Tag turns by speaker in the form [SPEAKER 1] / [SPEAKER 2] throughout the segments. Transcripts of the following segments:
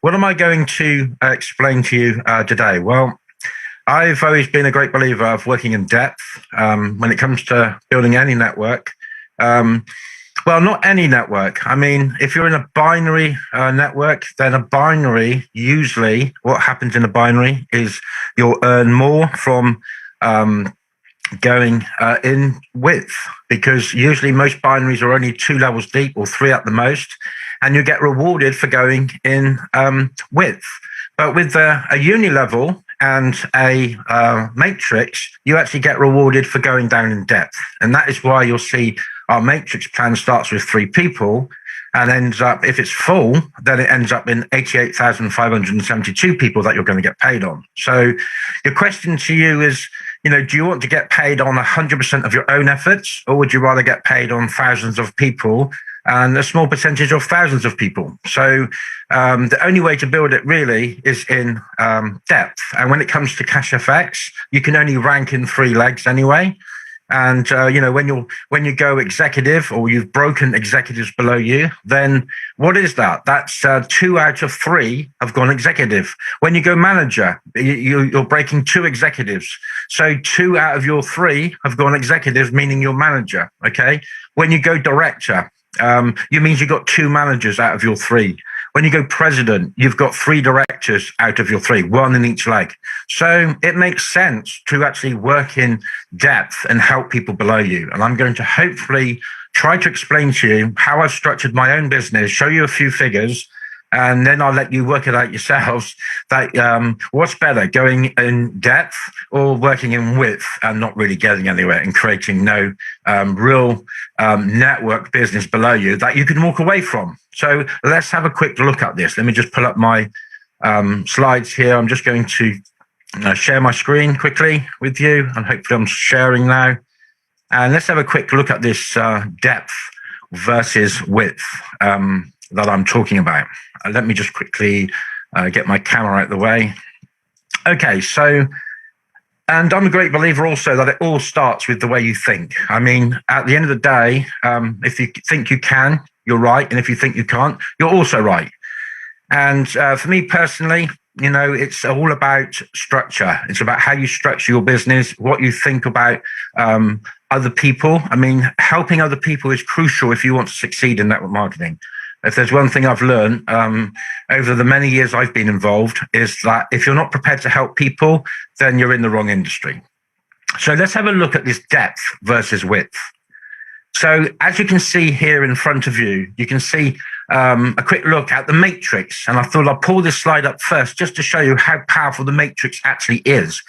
[SPEAKER 1] what am I going to explain to you today? Well, I've always been a great believer of working in depth when it comes to building any network. Well, not any network. I mean, if you're in a binary network, then a binary, usually what happens in a binary is you'll earn more from going in width, because usually most binaries are only 2 levels deep or 3 at the most, and you get rewarded for going in width. But with a uni level and a matrix, you actually get rewarded for going down in depth. And that is why you'll see our matrix plan starts with 3 people and ends up, if it's full, then it ends up in 88,572 people that you're going to get paid on. So the question to you is, do you want to get paid on 100% of your own efforts, or would you rather get paid on thousands of people and a small percentage of thousands of people? So the only way to build it really is in depth. And when it comes to CashFX, you can only rank in 3 legs anyway. And when you go executive, or you've broken executives below you, then what is that? That's 2 out of 3 have gone executive. When you go manager, you're breaking 2 executives. So 2 out of your 3 have gone executive, meaning you're manager. Okay. When you go director, you means you've got 2 managers out of your 3. When you go president, you've got 3 directors out of your 3, 1 in each leg. So it makes sense to actually work in depth and help people below you. And I'm going to hopefully try to explain to you how I've structured my own business, show you a few figures, and then I'll let you work it out yourselves, that what's better, going in depth or working in width and not really getting anywhere and creating no real network business below you that you can walk away from. So let's have a quick look at this. Let me just pull up my slides here. I'm just going to share my screen quickly with you, and hopefully I'm sharing now. And let's have a quick look at this depth versus width that I'm talking about. Let me just quickly get my camera out of the way. Okay, so, and I'm a great believer also that it all starts with the way you think. I mean, at the end of the day, if you think you can, you're right. And if you think you can't, you're also right. And for me personally, it's all about structure. It's about how you structure your business, what you think about other people. I mean, helping other people is crucial if you want to succeed in network marketing. If there's one thing I've learned over the many years I've been involved, is that if you're not prepared to help people, then you're in the wrong industry. So let's have a look at this depth versus width. So as you can see here in front of you, you can see a quick look at the matrix. And I thought I'll pull this slide up first just to show you how powerful the matrix actually is.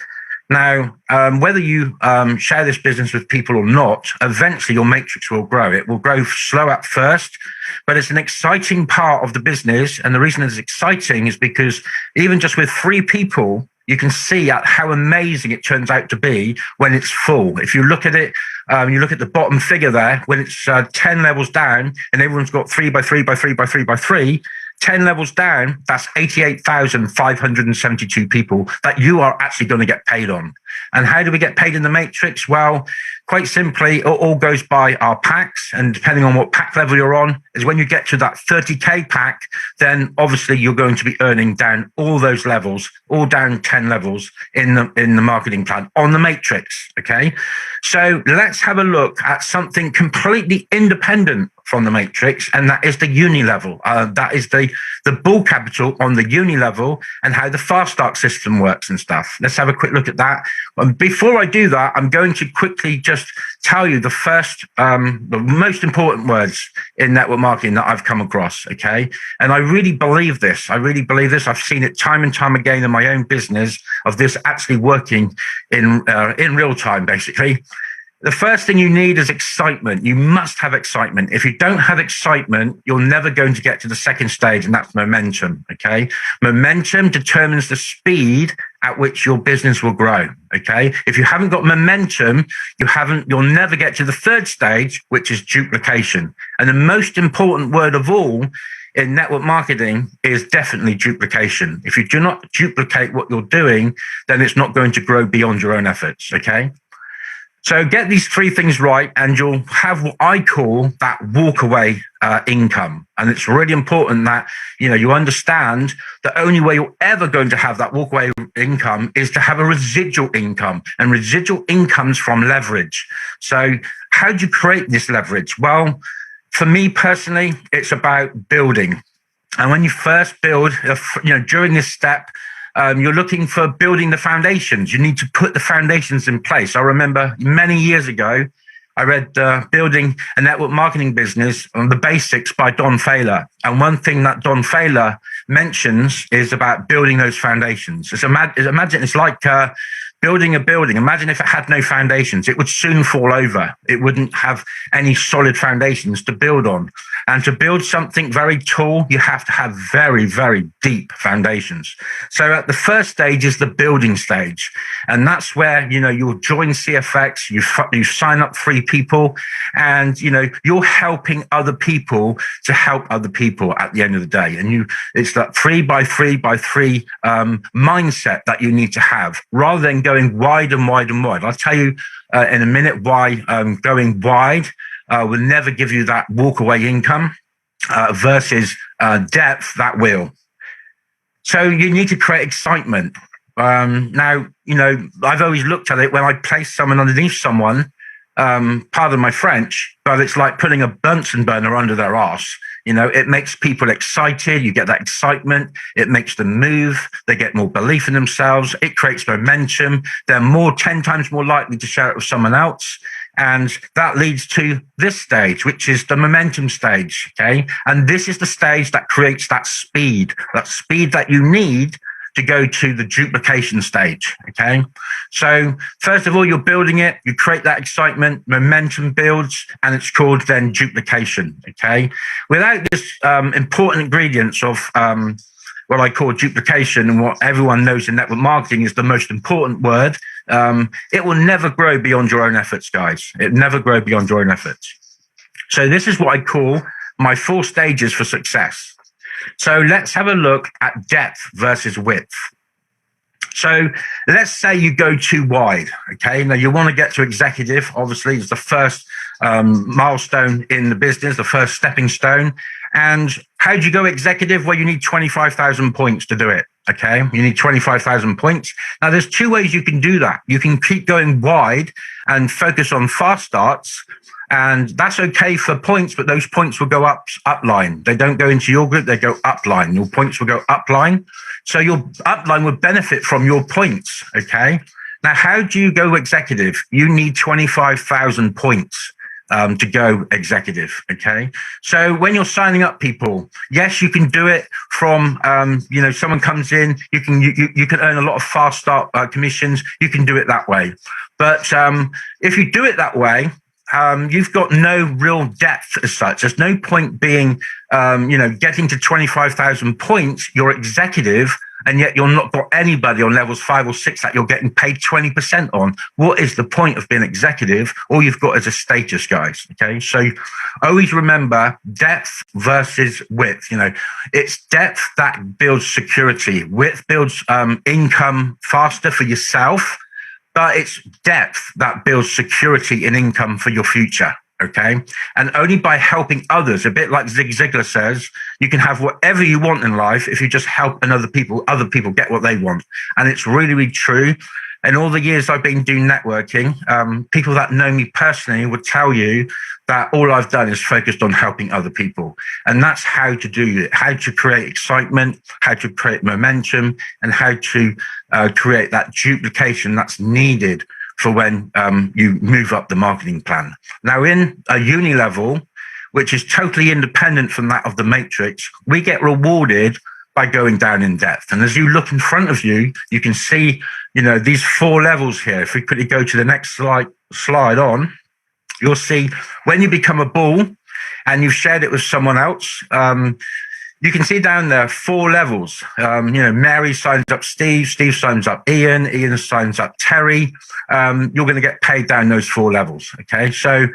[SPEAKER 1] Now, whether you share this business with people or not, eventually your matrix will grow. It will grow slow at first, but it's an exciting part of the business. And the reason it's exciting is because even just with 3 people, you can see how amazing it turns out to be when it's full. If you look at it, you look at the bottom figure there, when it's 10 levels down and everyone's got 3 by 3 by 3 by 3 by 3, 10 levels down, that's 88,572 people that you are actually going to get paid on. And how do we get paid in the matrix? Well, quite simply, it all goes by our packs. And depending on what pack level you're on, is when you get to that 30K pack, then obviously you're going to be earning down all those levels, all down 10 levels in the marketing plan on the matrix. Okay. So let's have a look at something completely independent from the matrix, and that is the uni level. That is the bull capital on the uni level and how the fast start system works and stuff. Let's have a quick look at that. Before I do that, I'm going to quickly just tell you the most important words in network marketing that I've come across. Okay. And I really believe this. I've seen it time and time again in my own business of this actually working in real time, basically. The first thing you need is excitement. You must have excitement. If you don't have excitement, you're never going to get to the second stage, and that's momentum. Okay. Momentum determines the speed at which your business will grow. Okay. If you haven't got momentum, you'll never get to the third stage, which is duplication. And the most important word of all in network marketing is definitely duplication. If you do not duplicate what you're doing, then it's not going to grow beyond your own efforts. Okay. So get these three things right, and you'll have what I call that walkaway income. And it's really important that you understand the only way you're ever going to have that walkaway income is to have a residual income, and residual incomes from leverage. So how do you create this leverage? Well, for me personally, it's about building. And when you first build, during this step, you're looking for building the foundations. You need to put the foundations in place. I remember many years ago, I read Building a Network Marketing Business on the Basics by Don Failer. And one thing that Don Failer mentions is about building those foundations. Imagine it's like building a building. Imagine if it had no foundations, it would soon fall over. It wouldn't have any solid foundations to build on. And to build something very tall, you have to have very, very deep foundations. So at the first stage is the building stage. And that's where, you'll join CFX, you sign up 3 people, and, you're helping other people to help other people at the end of the day. And it's that 3 by 3 by 3 mindset that you need to have, rather than going wide and wide and wide. I'll tell you in a minute why going wide will never give you that walkaway income versus depth that will. So you need to create excitement. Now, I've always looked at it when I place someone underneath someone, pardon my French, but it's like putting a Bunsen burner under their arse. It makes people excited. You get that excitement. It makes them move. They get more belief in themselves. It creates momentum. They're 10 times more likely to share it with someone else. And that leads to this stage, which is the momentum stage. Okay. And this is the stage that creates that speed that you need to go to the duplication stage. Okay. So first of all, you're building it, you create that excitement, momentum builds, and it's called then duplication. Okay. Without this important ingredients of what I call duplication, and what everyone knows in network marketing is the most important word, it will never grow beyond your own efforts, guys. It never grow beyond your own efforts. So this is what I call my 4 stages for success. So let's have a look at depth versus width. So let's say you go too wide. Okay. Now you want to get to executive. Obviously, it's the first milestone in the business, the first stepping stone. And how do you go executive? Well, you need 25,000 points to do it. Okay. You need 25,000 points. Now there's 2 ways you can do that. You can keep going wide and focus on fast starts. And that's okay for points, but those points will go upline. They don't go into your group, they go upline. Your points will go upline. So your upline would benefit from your points, okay? Now, how do you go executive? You need 25,000 points to go executive, okay? So when you're signing up people, yes, you can do it from, someone comes in, you can earn a lot of fast start commissions. You can do it that way. But if you do it that way, you've got no real depth as such. There's no point being, getting to 25,000 points, you're executive, and yet you're not got anybody on levels 5 or 6 that you're getting paid 20% on. What is the point of being executive? All you've got is a status, guys. Okay. So always remember depth versus width. It's depth that builds security. Width builds income faster for yourself. But it's depth that builds security and income for your future, okay? And only by helping others, a bit like Zig Ziglar says, you can have whatever you want in life if you just help other people get what they want. And it's really, really true. In all the years I've been doing networking, people that know me personally would tell you that all I've done is focused on helping other people. And that's how to do it, how to create excitement, how to create momentum, and how to create that duplication that's needed for when you move up the marketing plan. Now, in a uni level, which is totally independent from that of the matrix, we get rewarded by going down in depth. And as you look in front of you, you can see, these 4 levels here. If we quickly go to the next slide on, you'll see when you become a bull and you've shared it with someone else, you can see down there 4 levels. Mary signs up Steve, Steve signs up Ian, Ian signs up Terry. You're going to get paid down those 4 levels. Okay. So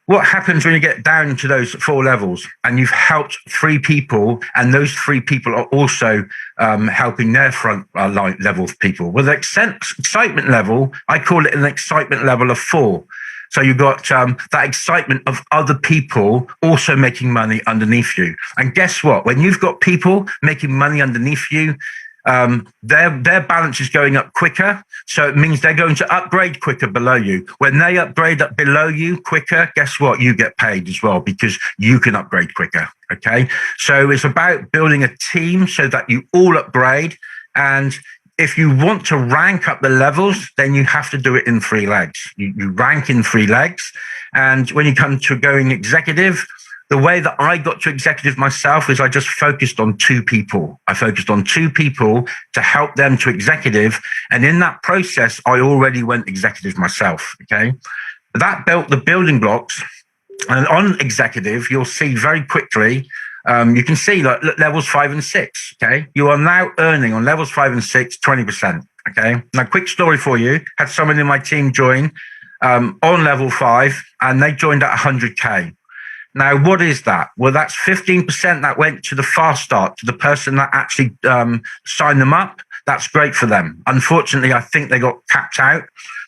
[SPEAKER 1] What happens when you get down to those 4 levels and you've helped 3 people, and those 3 people are also helping their front line level people? Well, the excitement level, I call it an excitement level of 4. So you've got that excitement of other people also making money underneath you. And guess what? When you've got people making money underneath you, their balance is going up quicker. So it means they're going to upgrade quicker below you. When they upgrade up below you quicker, guess what? You get paid as well because you can upgrade quicker. Okay. So it's about building a team so that you all upgrade. And if you want to rank up the levels, then you have to do it in 3 legs. You rank in 3 legs. And when you come to going executive, the way that I got to executive myself is I just focused on 2 people. I focused on 2 people to help them to executive. And in that process, I already went executive myself. Okay. That built the building blocks. And on executive, you'll see very quickly, you can see like levels 5 and 6. Okay. You are now earning on levels 5 and 6, 20%. Okay. Now, quick story for you. Had someone in my team join on level 5 and they joined at 100K. Now, what is that? Well, that's 15% that went to the fast start, to the person that actually signed them up. That's great for them. Unfortunately, I think they got capped out,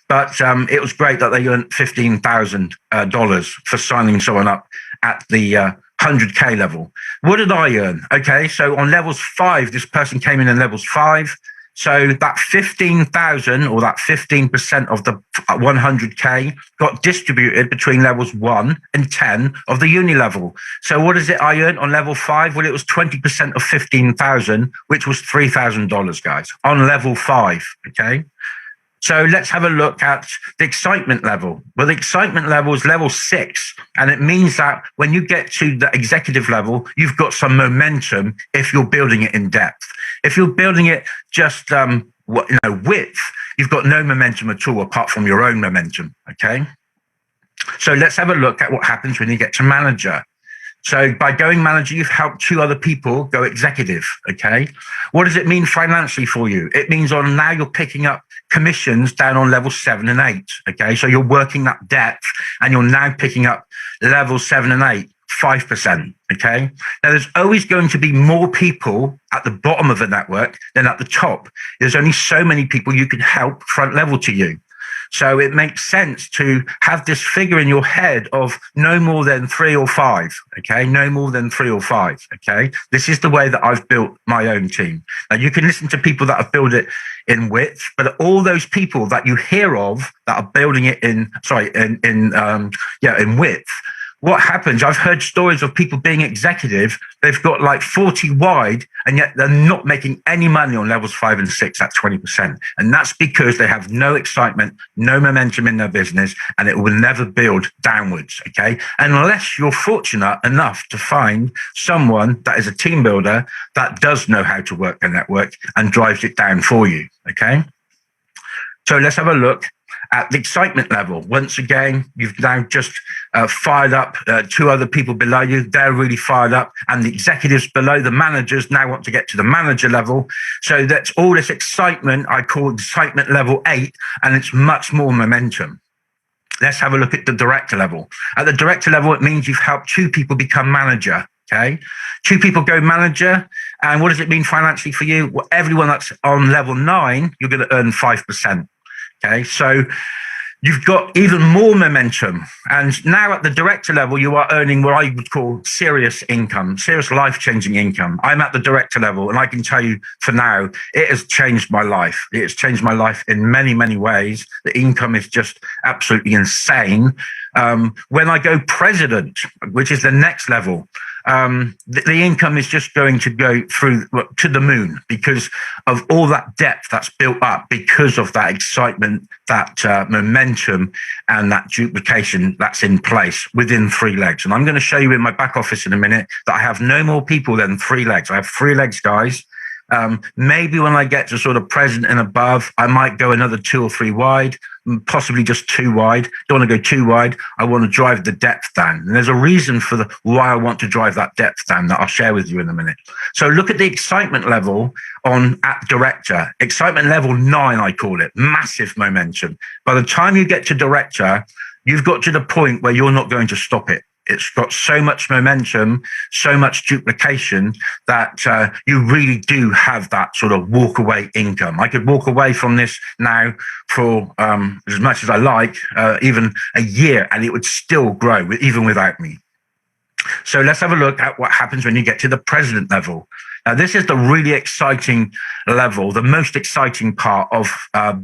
[SPEAKER 1] but it was great that they earned $15,000 for signing someone up at the 100K level. What did I earn? Okay, so on levels 5, this person came in levels 5. So that 15,000 or that 15% of the 100K got distributed between levels 1 and 10 of the uni level. So what is it I earned on level 5? Well, it was 20% of 15,000, which was $3,000, guys, on level 5. Okay. So let's have a look at the excitement level. Well, the excitement level is level 6. And it means that when you get to the executive level, you've got some momentum if you're building it in depth. If you're building it just width, you've got no momentum at all apart from your own momentum. Okay. So let's have a look at what happens when you get to manager. So by going manager, you've helped 2 other people go executive. Okay. What does it mean financially for you? It means on now you're picking up commissions down on level 7 and 8. Okay. So you're working that depth and you're now picking up level 7 and 8, 5%. Okay. Now there's always going to be more people at the bottom of the network than at the top. There's only so many people you can help front level to you. So it makes sense to have this figure in your head of no more than 3 or 5. Okay. No more than 3 or 5. Okay. This is the way that I've built my own team. Now you can listen to people that have built it in width, but all those people that you hear of that are building it in width, what happens? I've heard stories of people being executive. They've got like 40 wide, and yet they're not making any money on levels 5 and 6 at 20%. And that's because they have no excitement, no momentum in their business, and it will never build downwards. Okay. Unless you're fortunate enough to find someone that is a team builder that does know how to work the network and drives it down for you. Okay. So let's have a look at the excitement level. Once again, you've now just fired up 2 other people below you. They're really fired up. And the executives below, the managers, now want to get to the manager level. So that's all this excitement I call excitement level 8, and it's much more momentum. Let's have a look at the director level. At the director level, it means you've helped 2 people become manager. Okay. 2 people go manager. And what does it mean financially for you? Well, everyone that's on level 9, you're going to earn 5%. Okay, so you've got even more momentum. And now at the director level, you are earning what I would call serious income, serious life-changing income. I'm at the director level, and I can tell you for now, it has changed my life. It has changed my life in many, many ways. The income is just absolutely insane. When I go president, which is the next level, the income is just going to go through to the moon because of all that depth that's built up because of that excitement, that momentum, and that duplication that's in place within 3 legs. And I'm going to show you in my back office in a minute that I have no more people than 3 legs. I have 3 legs, guys. Maybe when I get to sort of president and above, I might go another 2 or 3 wide, possibly just 2 wide. Don't want to go too wide. I want to drive the depth down. And there's a reason for why I want to drive that depth down that I'll share with you in a minute. So look at the excitement level at director. Excitement level 9, I call it. Massive momentum. By the time you get to director, you've got to the point where you're not going to stop it. It's got so much momentum, so much duplication that you really do have that sort of walk away income. I could walk away from this now for as much as I like, even a year, and it would still grow even without me. So let's have a look at what happens when you get to the president level. Now, this is the really exciting level. The most exciting part of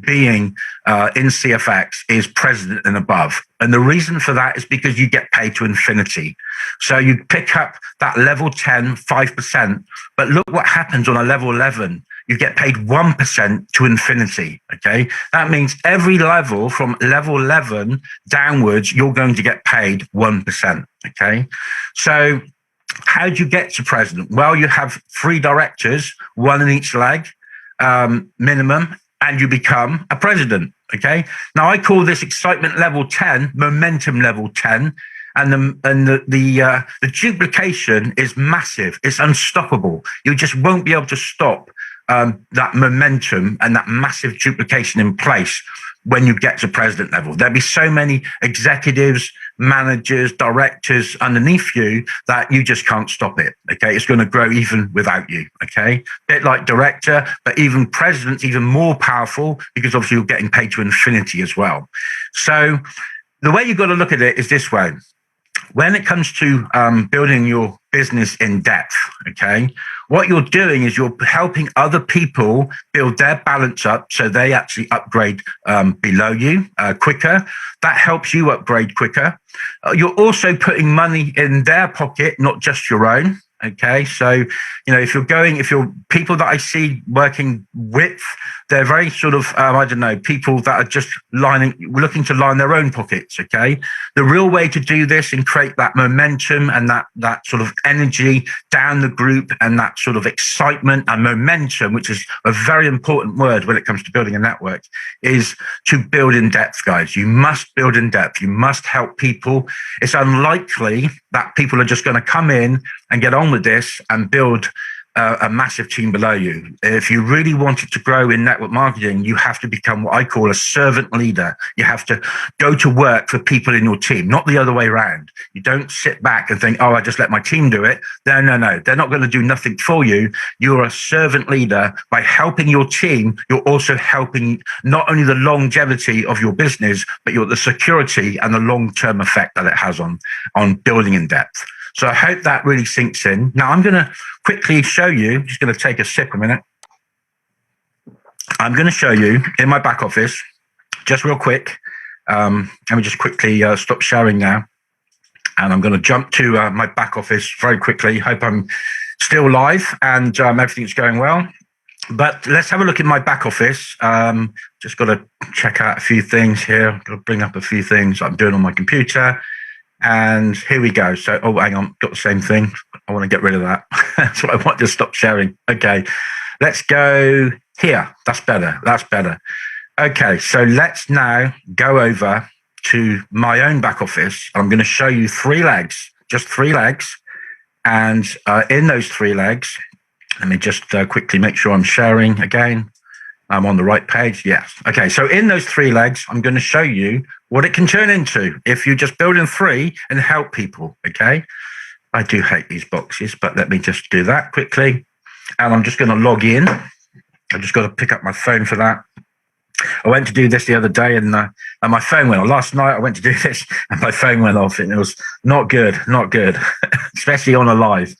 [SPEAKER 1] being in CFX is president and above. And the reason for that is because you get paid to infinity. So you pick up that level 10, 5%, but look what happens on a level 11. You get paid 1% to infinity, okay? That means every level from level 11 downwards, you're going to get paid 1%, okay? So how do you get to president? Well, you have 3 directors, 1 in each leg, minimum, and you become a president, okay? Now, I call this excitement level 10, momentum level 10, and the duplication is massive. It's unstoppable. You just won't be able to stop that momentum and that massive duplication in place when you get to president level. There'll be so many executives, managers, directors underneath you that you just can't stop it, okay? It's going to grow even without you, okay? Bit like director, but even president's even more powerful because obviously you're getting paid to infinity as well. So the way you've got to look at it is this way. When it comes to building your business in depth, okay, what you're doing is you're helping other people build their balance up so they actually upgrade below you quicker. That helps you upgrade quicker. You're also putting money in their pocket, not just your own. Okay, so, you know, if you're people that I see working with, they're very sort of, I don't know, people that are just looking to line their own pockets. Okay, the real way to do this and create that momentum and that sort of energy down the group and that sort of excitement and momentum, which is a very important word when it comes to building a network, is to build in depth, guys. You must build in depth. You must help people. It's unlikely that people are just going to come in and get on with this and build a massive team below you. If you really wanted to grow in network marketing, you have to become what I call a servant leader. You have to go to work for people in your team, not the other way around. You don't sit back and think, oh, I just let my team do it. No. They're not going to do nothing for you. You're a servant leader. By helping your team, you're also helping not only the longevity of your business, but you're the security and the long-term effect that it has on building in depth. So I hope that really sinks in. Now I'm going to quickly show you, just going to take a sip a minute. I'm going to show you in my back office, just real quick. Let me just quickly stop sharing now. And I'm going to jump to my back office very quickly. Hope I'm still live and everything's going well. But let's have a look in my back office. Just got to check out a few things here. Got to bring up a few things I'm doing on my computer. And here we go. So, oh, hang on, got the same thing. I want to get rid of that. That's what I want to stop sharing. Okay, let's go here. That's better. That's better. Okay, so let's now go over to my own back office. I'm going to show you 3 legs, just 3 legs. And in those 3 legs, let me just quickly make sure I'm sharing again. I'm on the right page. Yes. Okay. So in those 3 legs, I'm going to show you what it can turn into if you just build in 3 and help people. Okay. I do hate these boxes, but let me just do that quickly. And I'm just going to log in. I've just got to pick up my phone for that. I went to do this the other day and my phone went off. Last night I went to do this and my phone went off and it was not good, especially on a live.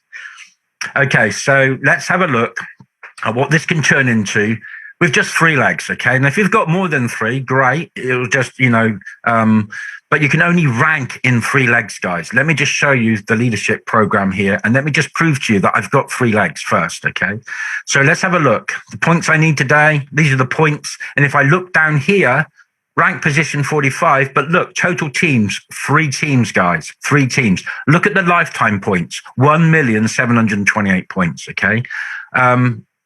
[SPEAKER 1] Okay. So let's have a look at what this can turn into with just 3 legs, okay? And if you've got more than 3, great. It'll just, but you can only rank in 3 legs, guys. Let me just show you the leadership program here. And let me just prove to you that I've got 3 legs first, okay? So let's have a look. The points I need today, these are the points. And if I look down here, rank position 45, but look, total teams, 3 teams, guys, 3 teams. Look at the lifetime points, 1,728 points, okay?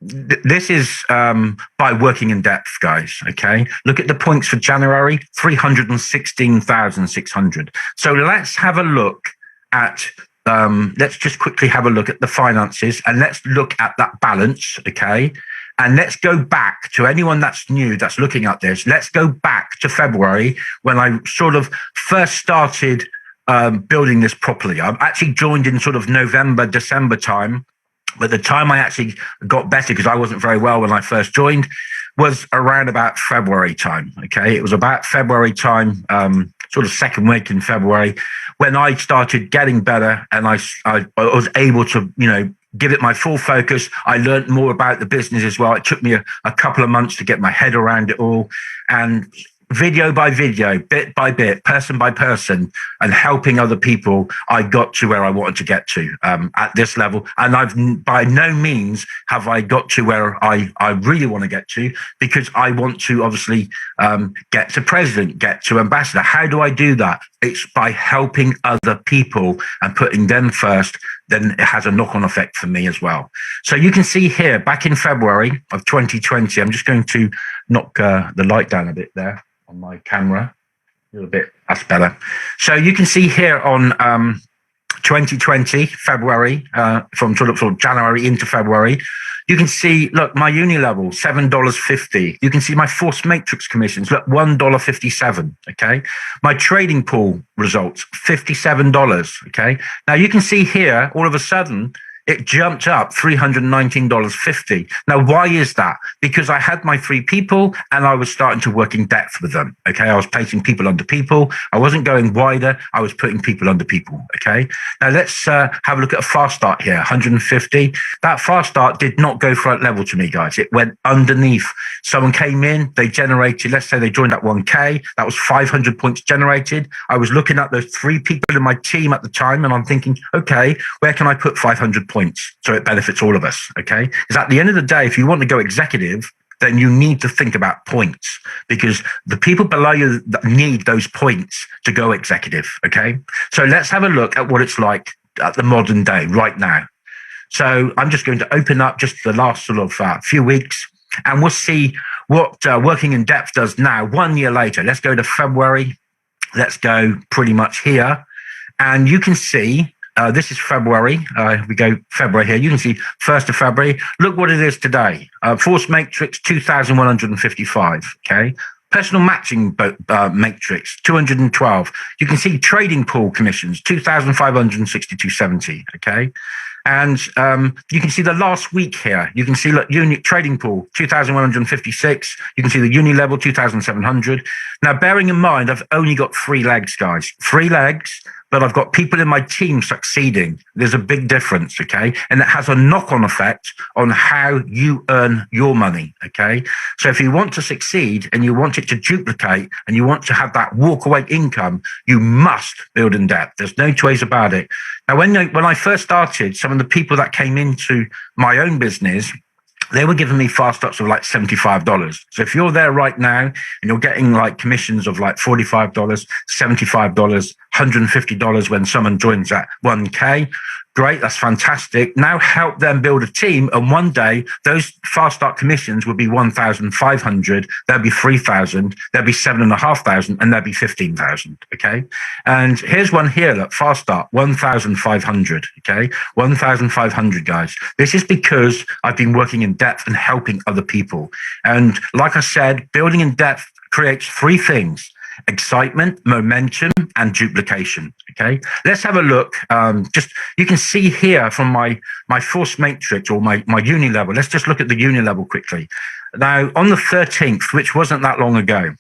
[SPEAKER 1] This is by working in depth, guys. Okay, look at the points for January, 316,600. So let's have a look at. Let's just quickly have a look at the finances and let's look at that balance. Okay, And let's go back to anyone that's new, that's looking at this. Let's go back to February when I sort of first started building this properly. I actually joined in sort of November, December time. But the time I actually got better, because I wasn't very well when I first joined, was around about February time. Okay, it was about February time, sort of second week in February, when I started getting better, and I was able to, give it my full focus. I learned more about the business as well. It took me a couple of months to get my head around it all, and video by video, bit by bit, person by person, and helping other people, I got to where I wanted to get to at this level. And I've by no means have I got to where I really want to get to, because I want to obviously get to president, get to ambassador. How do I do that? It's by helping other people and putting them first. Then it has a knock-on effect for me as well. So you can see here, back in February of 2020, I'm just going to knock the light down a bit there on my camera, a little bit, that's better. So you can see here on 2020, February, from sort of January into February, you can see, look, my uni level, $7.50. You can see my force matrix commissions, look, $1.57, okay? My trading pool results, $57, okay? Now you can see here, all of a sudden, it jumped up $319.50. Now, why is that? Because I had my 3 people and I was starting to work in depth with them. Okay. I was placing people under people. I wasn't going wider. I was putting people under people. Okay. Now let's have a look at a fast start here. 150. That fast start did not go front level to me, guys. It went underneath. Someone came in, they generated, let's say they joined at 1K. That was 500 points generated. I was looking at those 3 people in my team at the time, and I'm thinking, okay, where can I put 500 points so it benefits all of us? Okay, because at the end of the day, if you want to go executive, then you need to think about points, because the people below you need those points to go executive. Okay, so let's have a look at what it's like at the modern day right now. So I'm just going to open up just the last sort of few weeks, and we'll see what working in depth does now 1 year later. Let's go to February. Let's go pretty much here, and you can see this is February. We go February here. You can see 1st of February. Look what it is today. Force matrix 2,155. Okay. Personal matching matrix 212. You can see trading pool commissions 2,562.70. Okay. And you can see the last week here. You can see, look, unit trading pool 2,156. You can see the uni level 2,700. Now, bearing in mind, I've only got 3 legs, guys. 3 legs, but I've got people in my team succeeding. There's a big difference, okay? And it has a knock-on effect on how you earn your money, okay? So if you want to succeed and you want it to duplicate and you want to have that walk-away income, you must build in depth. There's no two ways about it. Now, when I first started, some of the people that came into my own business, they were giving me fast starts of like $75. So if you're there right now and you're getting like commissions of like $45, $75, $150 when someone joins at 1K, great, that's fantastic. Now help them build a team, and one day those fast start commissions will be 1,500, there'll be 3,000, there'll be 7,500, and there'll be 15,000. Okay, and here's one here, look, fast start 1,500. Okay, 1,500, guys. This is because I've been working in depth and helping other people. And like I said, building in depth creates 3 things: excitement, momentum, and duplication. Okay, let's have a look. Just you can see here from my force matrix or my uni level. Let's just look at the uni level quickly. Now, on the 13th, which wasn't that long ago,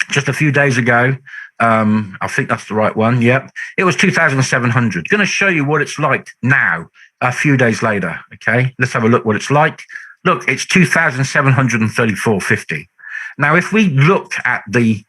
[SPEAKER 1] just a few days ago, I think that's the right one. Yep, it was 2,700. Going to show you what it's like now, a few days later. Okay, let's have a look what it's like. Look, it's 2,734.50. Now, if we look at the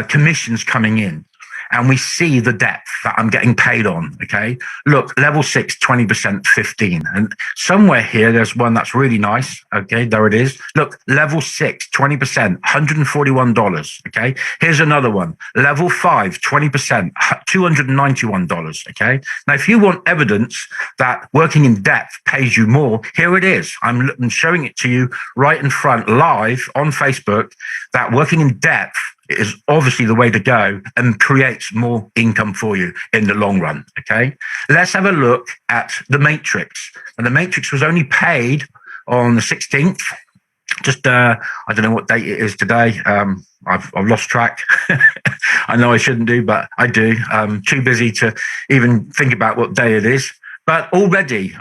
[SPEAKER 1] commissions coming in, and we see the depth that I'm getting paid on, okay? Look, level 6, 20%, 15. And somewhere here, there's one that's really nice, okay? There it is. Look, level 6, 20%, $141, okay? Here's another one. Level 5, 20%, $291, okay? Now, if you want evidence that working in depth pays you more, here it is. I'm showing it to you right in front, live on Facebook, that working in depth is obviously the way to go and creates more income for you in the long run, okay? Let's have a look at the matrix. And the matrix was only paid on the 16th Just I don't know what date it is today. I've lost track. I know I shouldn't do, but I do. Too busy to even think about what day it is. But already,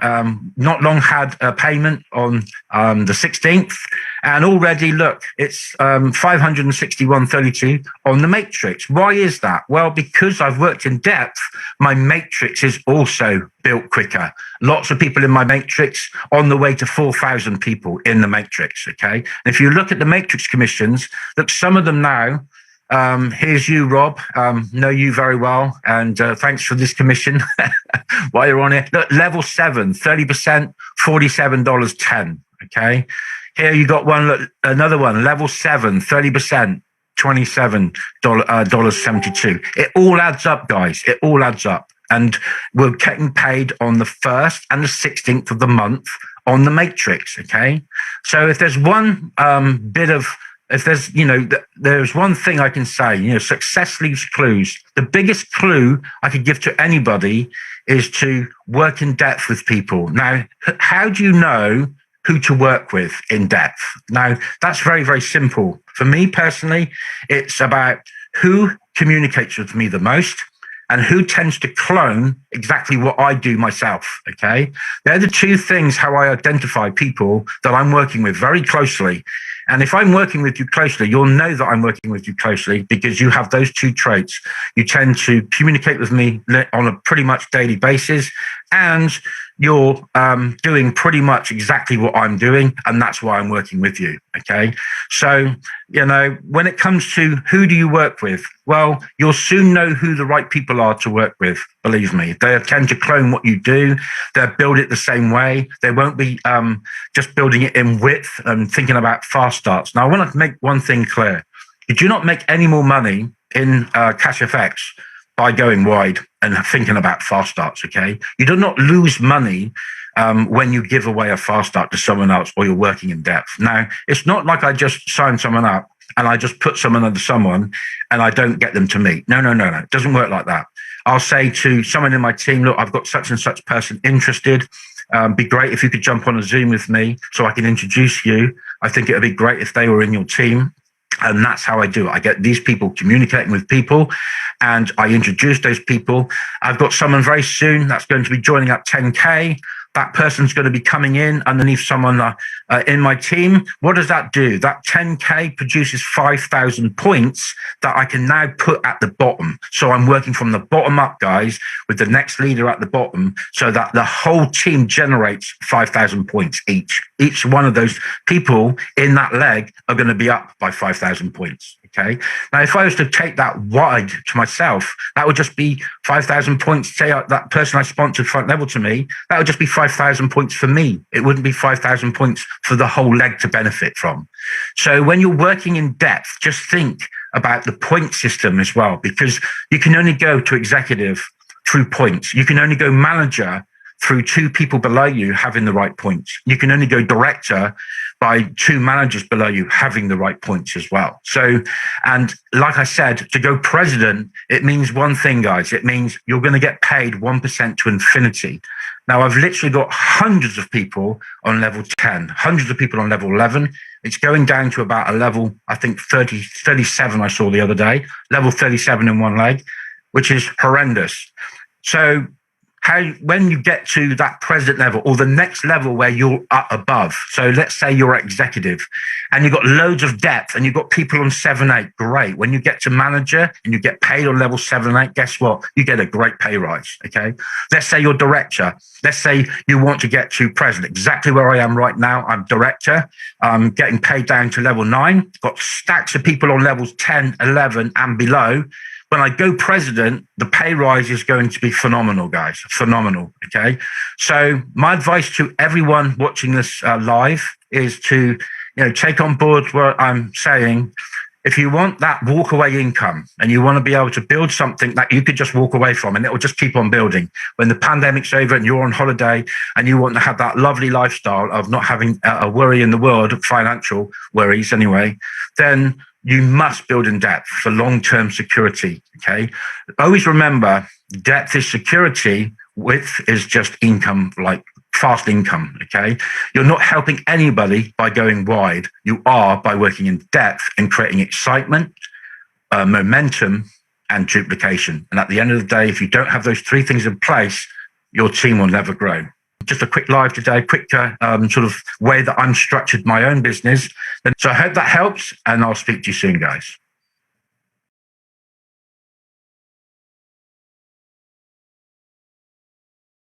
[SPEAKER 1] not long had a payment on the 16th, and already look, it's 561.32 on the matrix. Why is that? Well, because I've worked in depth, my matrix is also built quicker. Lots of people in my matrix, on the way to 4,000 people in the matrix. Okay, and if you look at the matrix commissions, look, some of them now. Here's you, Rob. Know you very well, and thanks for this commission while you're on it. Look, level 7, 30%, $47.10. Okay. Here you got one. Look, another one. Level 7, 30%, $27.72. It all adds up, guys. It all adds up, and we're getting paid on the 1st and the 16th of the month on the matrix. Okay. So if there's one if there's, there's one thing I can say, success leaves clues. The biggest clue I could give to anybody is to work in depth with people. Now, how do you know who to work with in depth? Now, that's very, very simple. For me personally, it's about who communicates with me the most and who tends to clone exactly what I do myself, okay? They're the two things how I identify people that I'm working with very closely. And if I'm working with you closely, you'll know that I'm working with you closely because you have those two traits. You tend to communicate with me on a pretty much daily basis, and you're doing pretty much exactly what I'm doing, and that's why I'm working with you, okay? So, when it comes to who do you work with, well, you'll soon know who the right people are to work with, believe me. They tend to clone what you do. They'll build it the same way. They won't be just building it in width and thinking about fast starts. Now, I want to make one thing clear. You do not make any more money in CashFX by going wide and thinking about fast starts, okay? You do not lose money when you give away a fast start to someone else or you're working in depth. Now, it's not like I just sign someone up and I just put someone under someone and I don't get them to meet. No. It doesn't work like that. I'll say to someone in my team, look, I've got such and such person interested. Be great if you could jump on a Zoom with me so I can introduce you. I think it would be great if they were in your team. And that's how I do it. I get these people communicating with people and I introduce those people. I've got someone very soon that's going to be joining at 10K. That person's going to be coming in underneath someone in my team. What does that do? That 10K produces 5,000 points that I can now put at the bottom. So I'm working from the bottom up, guys, with the next leader at the bottom so that the whole team generates 5,000 points each. Each one of those people in that leg are going to be up by 5,000 points. Okay. Now, if I was to take that wide to myself, that would just be 5,000 points. Say that person I sponsored front level to me, that would just be 5,000 points for me. It wouldn't be 5,000 points for the whole leg to benefit from. So when you're working in depth, just think about the point system as well, because you can only go to executive through points. You can only go manager through two people below you having the right points. You can only go director by two managers below you having the right points as well. So, and like I said, to go president, it means one thing, guys. It means you're going to get paid 1% to infinity. Now, I've literally got hundreds of people on level 10, hundreds of people on level 11. It's going down to about a level, I think 37 I saw the other day, level 37 in one leg, which is horrendous. So when you get to that president level or the next level where you're up above, so let's say you're executive and you've got loads of depth and you've got people on 7, 8, great. When you get to manager and you get paid on level 7 and 8, guess what? You get a great pay rise, okay? Let's say you're director. Let's say you want to get to president, exactly where I am right now. I'm director. I'm getting paid down to level 9. Got stacks of people on levels 10, 11 and below. When I go president, the pay rise is going to be phenomenal, guys. Phenomenal, okay? So my advice to everyone watching this live is to, take on board what I'm saying. If you want that walk-away income and you want to be able to build something that you could just walk away from and it will just keep on building. When the pandemic's over and you're on holiday and you want to have that lovely lifestyle of not having a worry in the world, financial worries anyway, then you must build in depth for long-term security, okay? Always remember, depth is security, width is just income, like fast income, okay? You're not helping anybody by going wide. You are by working in depth and creating excitement, momentum, and duplication. And at the end of the day, if you don't have those three things in place, your team will never grow. Just a quick live today, quick sort of way that I'm structured my own business. And so I hope that helps, and I'll speak to you soon, guys.